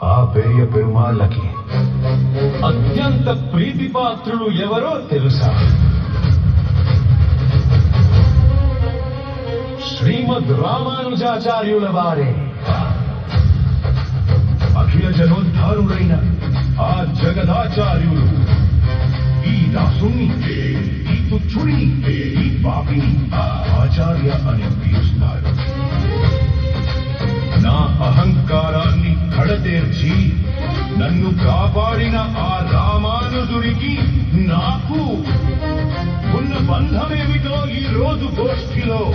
ఆ పెరియ పెరుమాళ్ళకి అత్యంత ప్రీతిపాత్రులు ఎవరో తెలుసా? శ్రీమద్ రామానుజాచార్యుల వారే. అఖిల జనోద్ధారుడైన ఆ జగదాచార్యులు ఈ దాసుని, ఈ తుచ్చుడిని, ఈ పాపిని ఆచార్య అని పిలుస్తారు. నా అహంకారాన్ని కడతేర్చి నన్ను కాపాడిన ఆ రామానుజుడికి నాకు ఉన్న బంధమేమిటో ఈ రోజు గోష్ఠిలో